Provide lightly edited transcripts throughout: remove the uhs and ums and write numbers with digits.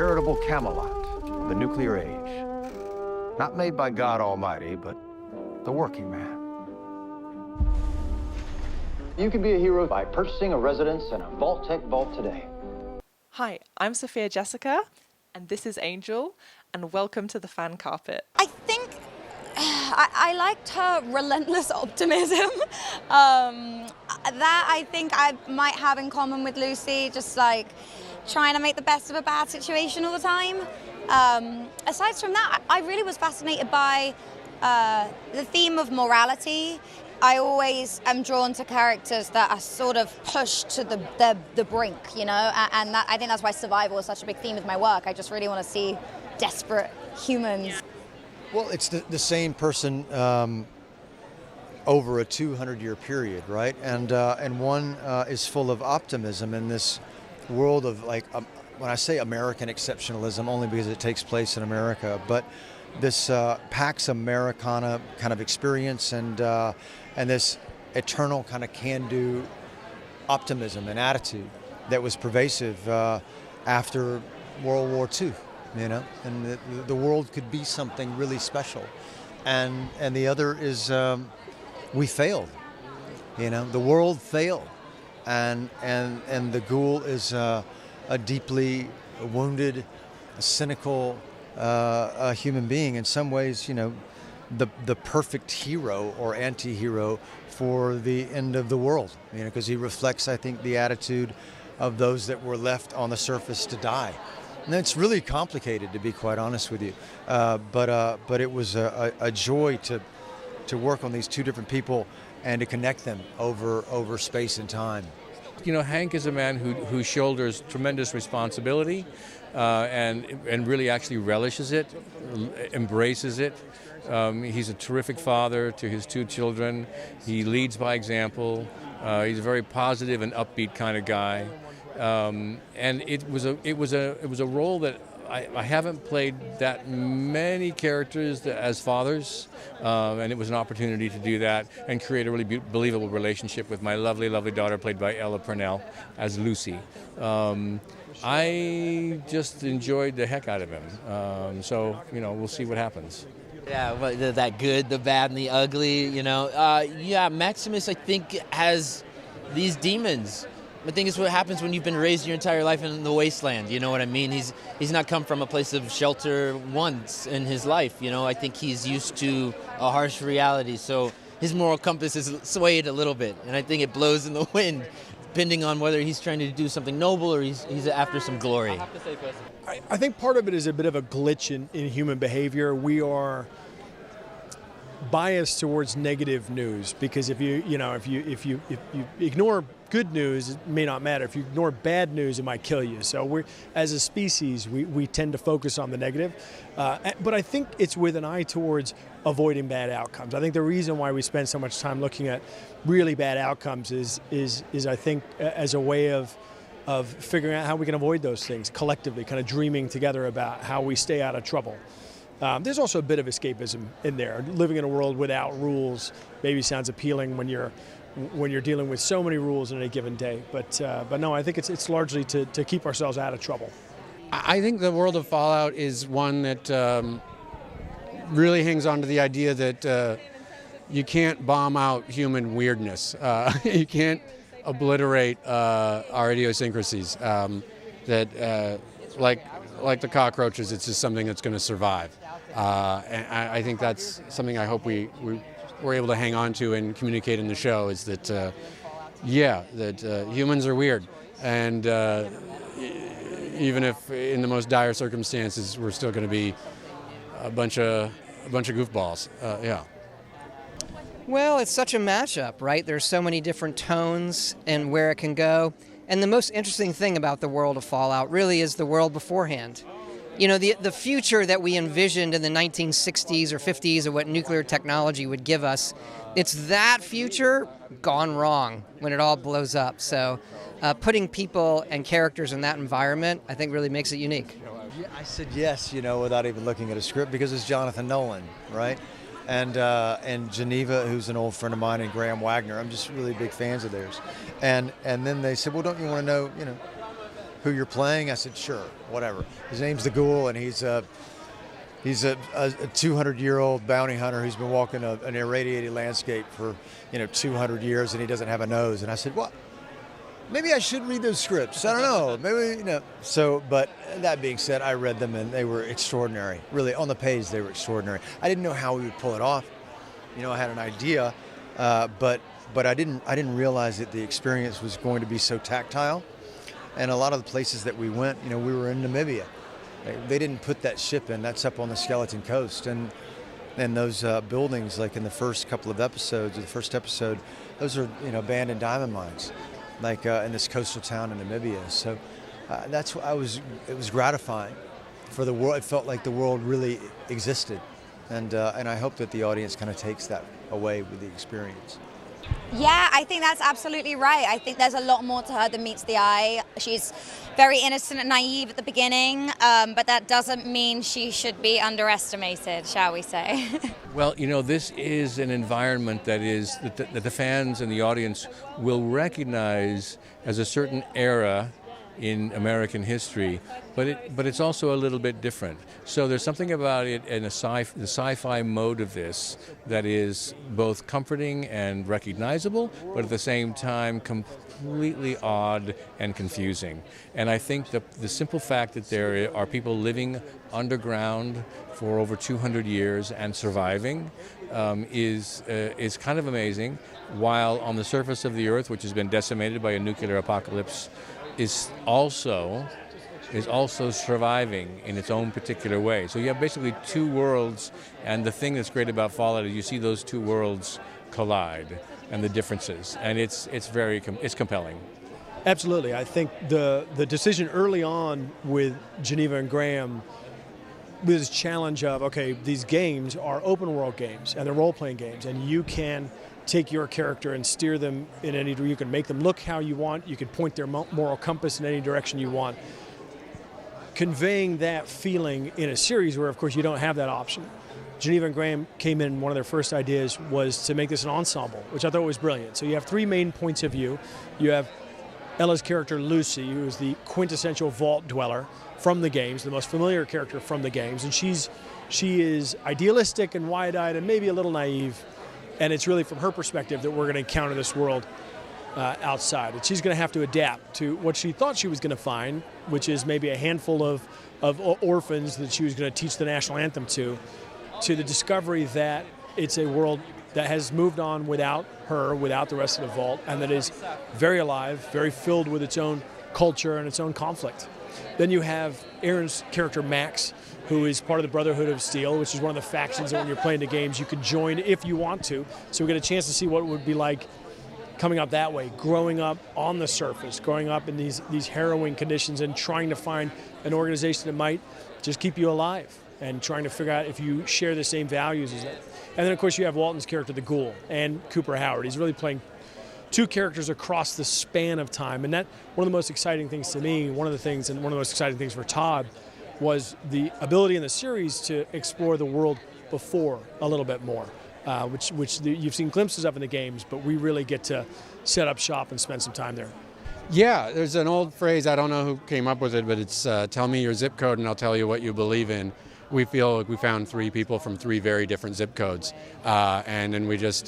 veritable Camelot, the nuclear age. Not made by God Almighty, but the working man. You can be a hero by purchasing a residence in a Vault-Tec vault today. Hi, I'm Sophia Jessica, and this is Angel, and welcome to the fan carpet. I think I liked her relentless optimism. That I think I might have in common with Lucy, just like trying to make the best of a bad situation all the time. Aside from that, I really was fascinated by the theme of morality. I always am drawn to characters that are sort of pushed to the brink, you know, and that, I think that's why survival is such a big theme of my work. I just really want to see desperate humans. Well, it's the same person over a 200-year period, right? And one is full of optimism in this world of, like, when I say American exceptionalism, only because it takes place in America, but this Pax Americana kind of experience and this eternal kind of can-do optimism and attitude that was pervasive after World War II, you know, and the world could be something really special. And the other is we failed, you know, the world failed, and the ghoul is a deeply wounded, cynical human being. In some ways, you know, the perfect hero or anti-hero for the end of the world, you know, because he reflects, I think, the attitude of those that were left on the surface to die. And it's really complicated, to be quite honest with you, but it was a joy to work on these two different people and to connect them over space and time. You know, Hank is a man who shoulders tremendous responsibility and really actually relishes it, embraces it. He's a terrific father to his two children. He leads by example. He's a very positive and upbeat kind of guy. And it was a role that I haven't played that many characters as fathers, and it was an opportunity to do that and create a really believable relationship with my lovely, lovely daughter, played by Ella Purnell, as Lucy. I just enjoyed the heck out of him. So, you know, we'll see what happens. Yeah, well, that good, the bad, and the ugly, you know. Yeah, Maximus, I think, has these demons. I think it's what happens when you've been raised your entire life in the wasteland, you know what I mean? He's not come from a place of shelter once in his life, you know. I think he's used to a harsh reality, so his moral compass is swayed a little bit, and I think it blows in the wind, depending on whether he's trying to do something noble or he's after some glory. I think part of it is a bit of a glitch in human behavior. We are biased towards negative news because if you ignore good news, it may not matter. If you ignore bad news, it might kill you. So as a species, we tend to focus on the negative. But I think it's with an eye towards avoiding bad outcomes. I think the reason why we spend so much time looking at really bad outcomes is I think as a way of figuring out how we can avoid those things collectively, kind of dreaming together about how we stay out of trouble. There's also a bit of escapism in there. Living in a world without rules maybe sounds appealing when you're dealing with so many rules in a given day. But no, I think it's largely to keep ourselves out of trouble. I think the world of Fallout is one that really hangs on to the idea that you can't bomb out human weirdness. You can't obliterate our idiosyncrasies. Like the cockroaches, it's just something that's going to survive. And I think that's something I hope we're able to hang on to and communicate in the show, is that, humans are weird. And even if in the most dire circumstances, we're still going to be a bunch of goofballs. Yeah. Well, it's such a mashup, right? There's so many different tones and where it can go. And the most interesting thing about the world of Fallout really is the world beforehand. You know, the future that we envisioned in the 1960s or 50s of what nuclear technology would give us, it's that future gone wrong when it all blows up. So putting people and characters in that environment, I think, really makes it unique. I said yes, you know, without even looking at a script, because it's Jonathan Nolan, right? And Geneva, who's an old friend of mine, and Graham Wagner. I'm just really big fans of theirs. And then they said, well, don't you want to know, you know, who you're playing? I said, sure, whatever. His name's the Ghoul, and he's a 200-year-old bounty hunter who's been walking an irradiated landscape for 200 years, and he doesn't have a nose. And I said, well, maybe I should read those scripts. I don't know. Maybe. So, but that being said, I read them, and they were extraordinary. Really, on the page, they were extraordinary. I didn't know how we would pull it off. I had an idea, but I didn't realize that the experience was going to be so tactile. And a lot of the places that we went, we were in Namibia. They didn't put that ship in. That's up on the Skeleton Coast, and those buildings, like in the first couple of episodes, or the first episode, those are abandoned diamond mines, like in this coastal town in Namibia. So that's what it was gratifying for the world. It felt like the world really existed, and I hope that the audience kind of takes that away with the experience. Yeah, I think that's absolutely right. I think there's a lot more to her than meets the eye. She's very innocent and naive at the beginning, but that doesn't mean she should be underestimated, shall we say. Well, this is an environment that the fans and the audience will recognize as a certain era in American history, but it's also a little bit different. So there's something about it in the sci-fi mode of this that is both comforting and recognizable, but at the same time completely odd and confusing. And I think the simple fact that there are people living underground for over 200 years and surviving is kind of amazing, while on the surface of the Earth, which has been decimated by a nuclear apocalypse, is also surviving in its own particular way. So you have basically two worlds, and the thing that's great about Fallout is you see those two worlds collide and the differences, and it's compelling. Absolutely. I think the decision early on with Geneva and Graham, with this challenge of, okay, these games are open world games and they're role-playing games, and you can take your character and steer them in any direction. You can make them look how you want. You can point their moral compass in any direction you want. Conveying that feeling in a series where, of course, you don't have that option. Geneva and Graham came in, one of their first ideas was to make this an ensemble, which I thought was brilliant. So you have three main points of view. You have Ella's character, Lucy, who is the quintessential vault dweller from the games, the most familiar character from the games. And she is idealistic and wide-eyed and maybe a little naive. And it's really from her perspective that we're going to encounter this world outside. And she's going to have to adapt to what she thought she was going to find, which is maybe a handful of orphans that she was going to teach the national anthem to the discovery that it's a world that has moved on without her, without the rest of the vault, and that is very alive, very filled with its own culture and its own conflict. Then you have Aaron's character, Max, who is part of the Brotherhood of Steel, which is one of the factions that when you're playing the games you can join if you want to. So we get a chance to see what it would be like coming up that way, growing up on the surface, growing up in these harrowing conditions and trying to find an organization that might just keep you alive and trying to figure out if you share the same values as them. And then, of course, you have Walton's character, the Ghoul, and Cooper Howard. He's really playing two characters across the span of time. And that, one of the most exciting things to me, one of the most exciting things for Todd, was the ability in the series to explore the world before a little bit more, which you've seen glimpses of in the games, but we really get to set up shop and spend some time there. Yeah, there's an old phrase, I don't know who came up with it, but it's tell me your zip code and I'll tell you what you believe in. We feel like we found three people from three very different zip codes, and then we just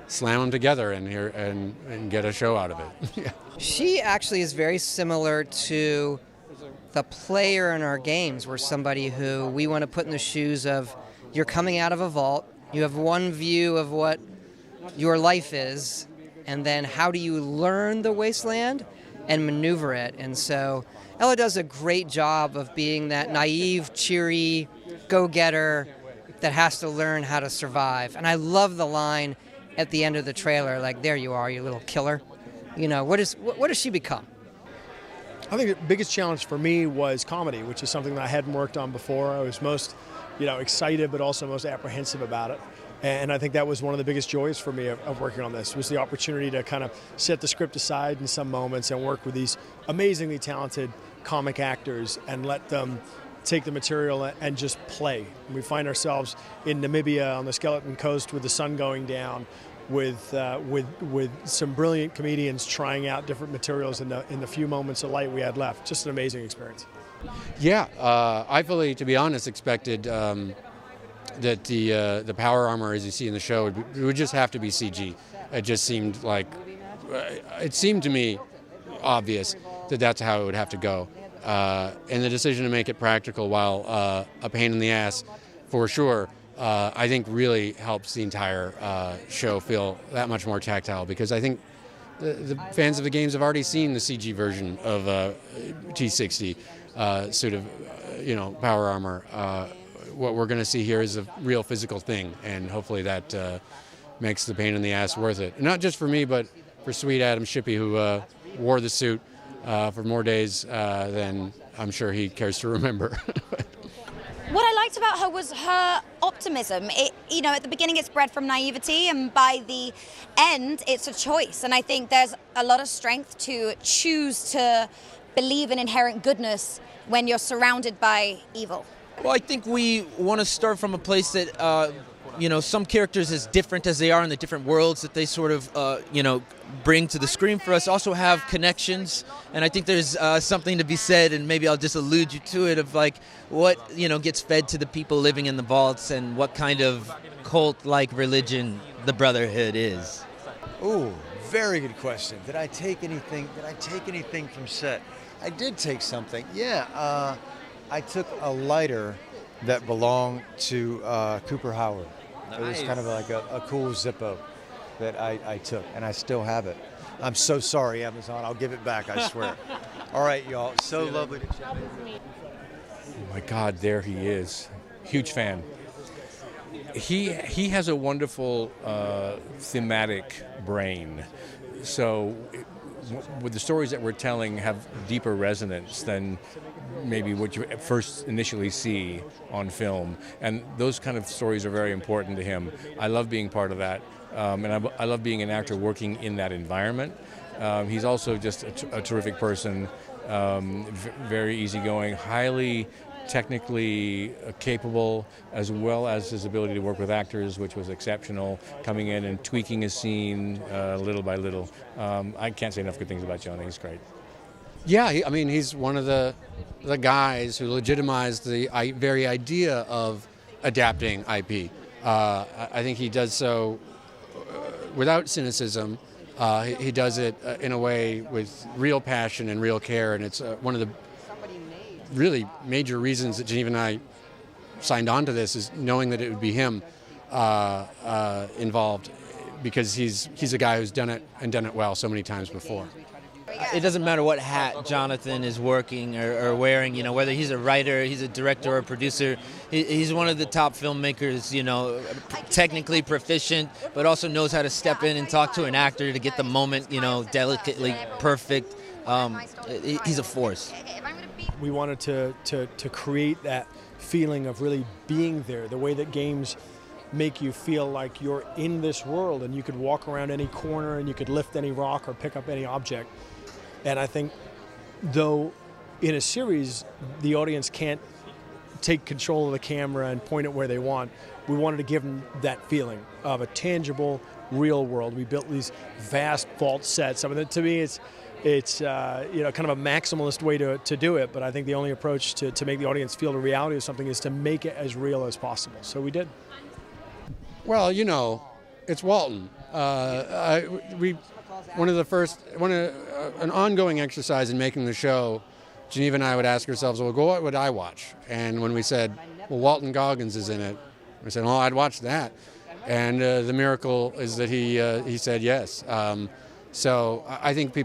slam them together and get a show out of it. Yeah. She actually is very similar to the player in our games. We're somebody who we want to put in the shoes of, you're coming out of a vault, you have one view of what your life is, and then how do you learn the wasteland and maneuver it. And so Ella does a great job of being that naive, cheery, go-getter that has to learn how to survive. And I love the line at the end of the trailer, like, there you are, you little killer. What does she become? I think the biggest challenge for me was comedy, which is something that I hadn't worked on before. I was most, excited, but also most apprehensive about it. And I think that was one of the biggest joys for me of working on this, was the opportunity to kind of set the script aside in some moments and work with these amazingly talented comic actors and let them take the material and just play. We find ourselves in Namibia on the Skeleton Coast with the sun going down, with some brilliant comedians trying out different materials in the few moments of light we had left. Just an amazing experience. Yeah, I fully, to be honest, expected that the power armor, as you see in the show, would just have to be CG. It just seemed like, it seemed to me obvious that that's how it would have to go. And the decision to make it practical, while a pain in the ass for sure, I think really helps the entire show feel that much more tactile, because I think the fans of the games have already seen the CG version of T60 suit of, power armor. What we're going to see here is a real physical thing, and hopefully that makes the pain in the ass worth it. Not just for me, but for sweet Adam Shippey, who wore the suit for more days than I'm sure he cares to remember. What I liked about her was her optimism. At the beginning it's bred from naivety, and by the end it's a choice. And I think there's a lot of strength to choose to believe in inherent goodness when you're surrounded by evil. Well, I think we want to start from a place that, some characters, as different as they are in the different worlds that they sort of, bring to the screen for us, also have connections. And I think there's something to be said, and maybe I'll just allude you to it, of like what, gets fed to the people living in the vaults, and what kind of cult-like religion the Brotherhood is. Ooh, very good question. Did I take anything from set? I did take something. Yeah, I took a lighter that belonged to Cooper Howard. Nice. It was kind of like a cool Zippo that I took, and I still have it. I'm so sorry, Amazon. I'll give it back, I swear. All right, y'all. So lovely to chat with you. Oh my God, there he is. Huge fan. He has a wonderful thematic brain. So with the stories that we're telling have deeper resonance than maybe what you first initially see on film. And those kind of stories are very important to him. I love being part of that. And I love being an actor working in that environment. He's also just a terrific person, very easygoing, highly technically capable, as well as his ability to work with actors, which was exceptional, coming in and tweaking his scene little by little. I can't say enough good things about Jonah. He's great. Yeah, he's one of the guys who legitimized the very idea of adapting IP. I think he does so without cynicism. He does it in a way with real passion and real care, and it's one of the really major reasons that Geneva and I signed on to this, is knowing that it would be him involved, because he's a guy who's done it and done it well so many times before. It doesn't matter what hat Jonathan is working or wearing, whether he's a writer, he's a director or a producer. He's one of the top filmmakers, technically proficient, but also knows how to step in and talk to an actor to get the moment, delicately perfect. He's a force. We wanted to create that feeling of really being there, the way that games make you feel like you're in this world and you could walk around any corner and you could lift any rock or pick up any object. And I think, though, in a series, the audience can't take control of the camera and point it where they want, we wanted to give them that feeling of a tangible, real world. We built these vast vault sets. I mean, to me, it's kind of a maximalist way to do it, but I think the only approach to make the audience feel the reality of something is to make it as real as possible. So we did. Well, it's Walton. An ongoing exercise in making the show, Geneva and I would ask ourselves, well, what would I watch? And when we said, well, Walton Goggins is in it, we said, well, I'd watch that. And the miracle is that he said yes. So I think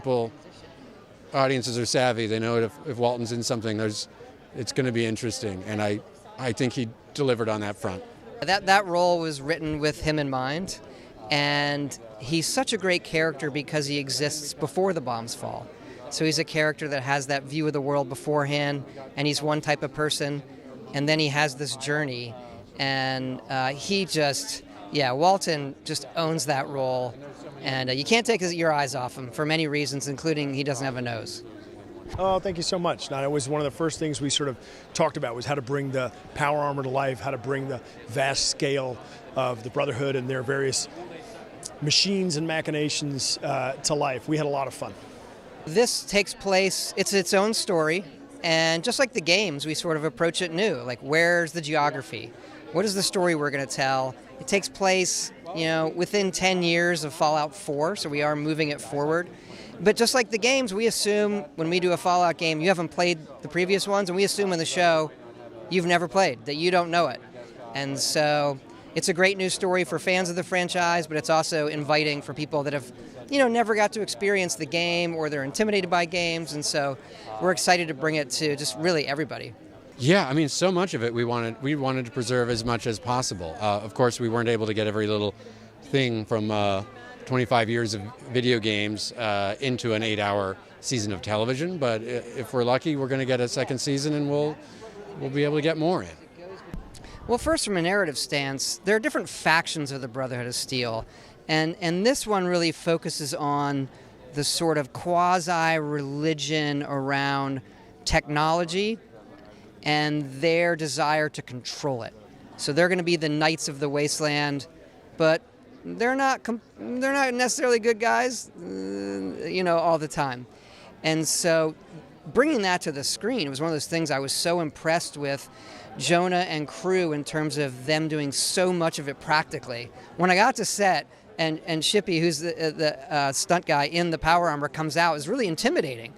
audiences are savvy. They know if Walton's in something, it's going to be interesting. And I think he delivered on that front. That role was written with him in mind, and he's such a great character because he exists before the bombs fall. So he's a character that has that view of the world beforehand, and he's one type of person, and then he has this journey, and Walton just owns that role, and you can't take your eyes off him for many reasons, including he doesn't have a nose. Oh, thank you so much. Now, it was one of the first things we sort of talked about, was how to bring the power armor to life, how to bring the vast scale of the Brotherhood and their various machines and machinations to life. We had a lot of fun. This takes place, it's its own story, and just like the games, we sort of approach it new. Like, where's the geography? What is the story we're going to tell? It takes place, within 10 years of Fallout 4, so we are moving it forward. But just like the games, we assume when we do a Fallout game, you haven't played the previous ones, and we assume in the show you've never played, that you don't know it. And so it's a great new story for fans of the franchise, but it's also inviting for people that have never got to experience the game or they're intimidated by games, and so we're excited to bring it to just really everybody. Yeah, I mean, so much of it we wanted to preserve as much as possible. Of course, we weren't able to get every little thing from 25 years of video games into an 8-hour season of television, but if we're lucky, we're going to get a second season and we'll be able to get more in. Well, first, from a narrative stance, there are different factions of the Brotherhood of Steel. And this one really focuses on the sort of quasi-religion around technology and their desire to control it. So they're going to be the Knights of the Wasteland, but they're not necessarily good guys, all the time. And so bringing that to the screen, it was one of those things I was so impressed with Jonah and crew in terms of them doing so much of it practically. When I got to set, and Shippy, who's the stunt guy in the power armor, comes out, is really intimidating.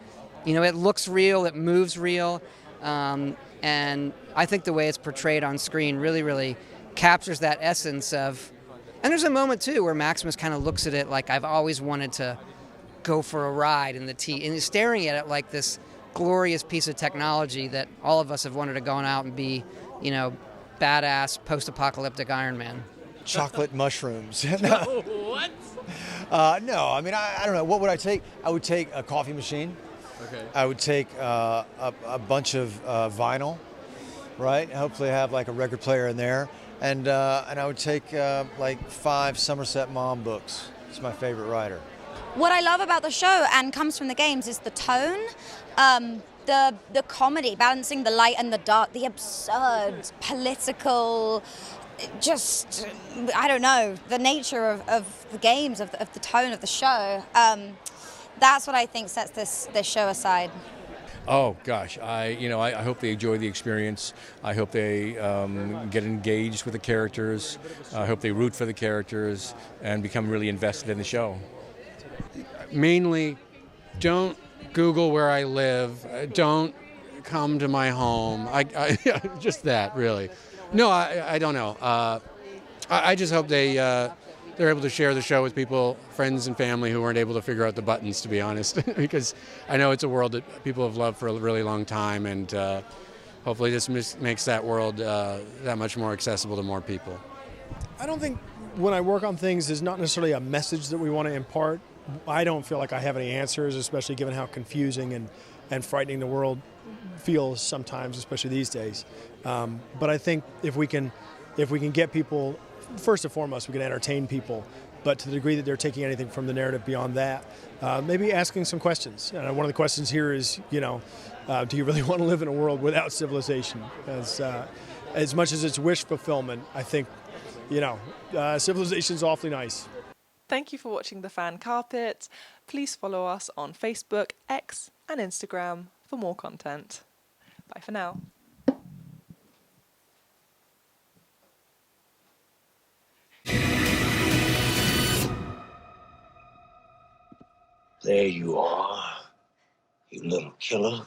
It looks real, it moves real, and I think the way it's portrayed on screen really, really captures that essence of. And there's a moment too where Maximus kind of looks at it like, I've always wanted to go for a ride in the T, and he's staring at it like this glorious piece of technology that all of us have wanted to go out and be, badass post-apocalyptic Iron Man. Chocolate mushrooms. What? No, I mean, I don't know. What would I take? I would take a coffee machine. Okay. I would take a bunch of vinyl, right? Hopefully have like a record player in there. And I would take like 5 Somerset Maugham books. It's my favorite writer. What I love about the show, and comes from the games, is the tone, the comedy, balancing the light and the dark, the absurd, political, just, I don't know, the nature of the games, of the tone of the show. That's what I think sets this show aside. Oh gosh, I hope they enjoy the experience. I hope they get engaged with the characters. I hope they root for the characters and become really invested in the show. Mainly, don't Google where I live. Don't come to my home. Just that, really. No, I don't know. I just hope they're able to share the show with people, friends and family who weren't able to figure out the buttons, to be honest, because I know it's a world that people have loved for a really long time, and hopefully this makes that world that much more accessible to more people. I don't think when I work on things, there's not necessarily a message that we want to impart. I don't feel like I have any answers, especially given how confusing and frightening the world feels sometimes, especially these days. But I think if we can get people, first and foremost, we can entertain people, but to the degree that they're taking anything from the narrative beyond that, maybe asking some questions. One of the questions here is, do you really want to live in a world without civilization? As much as it's wish fulfillment, I think, civilization's awfully nice. Thank you for watching The Fan Carpet. Please follow us on Facebook, X, and Instagram for more content. Bye for now. There you are, you little killer.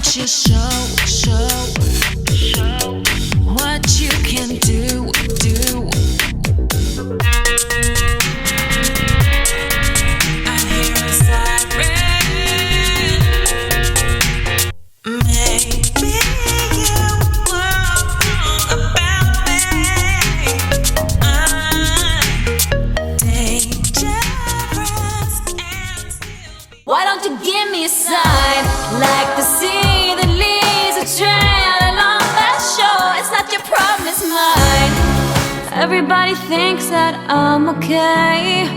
Just show what you can do. I hear a siren. everybody thinks that I'm okay.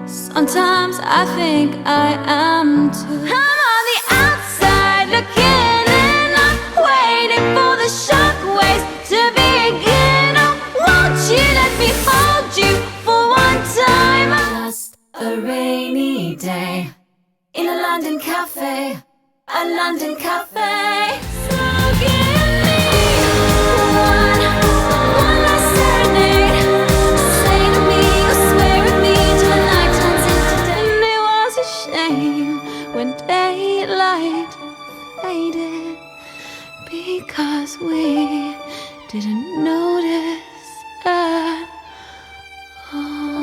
Sometimes I think I am too. I'm on the outside looking in, I'm waiting for the shockwaves to begin. Oh, won't you let me hold you for one time? Just a rainy day in a London cafe, a London cafe. So give me one last serenade. Say to me, or swear at me till the night turns into day. And it was a shame when daylight faded, because we didn't notice at all.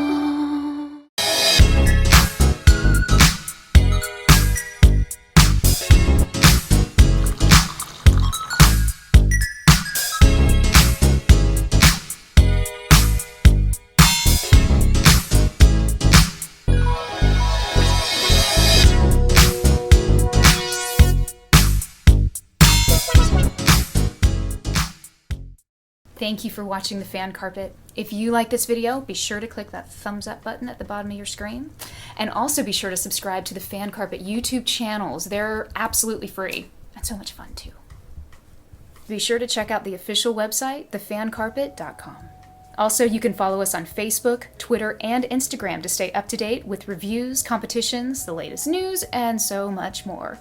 Thank you for watching The Fan Carpet. If you like this video, be sure to click that thumbs up button at the bottom of your screen. And also be sure to subscribe to the Fan Carpet YouTube channels. They're absolutely free and so much fun too. Be sure to check out the official website, thefancarpet.com. Also, you can follow us on Facebook, Twitter, and Instagram to stay up to date with reviews, competitions, the latest news, and so much more.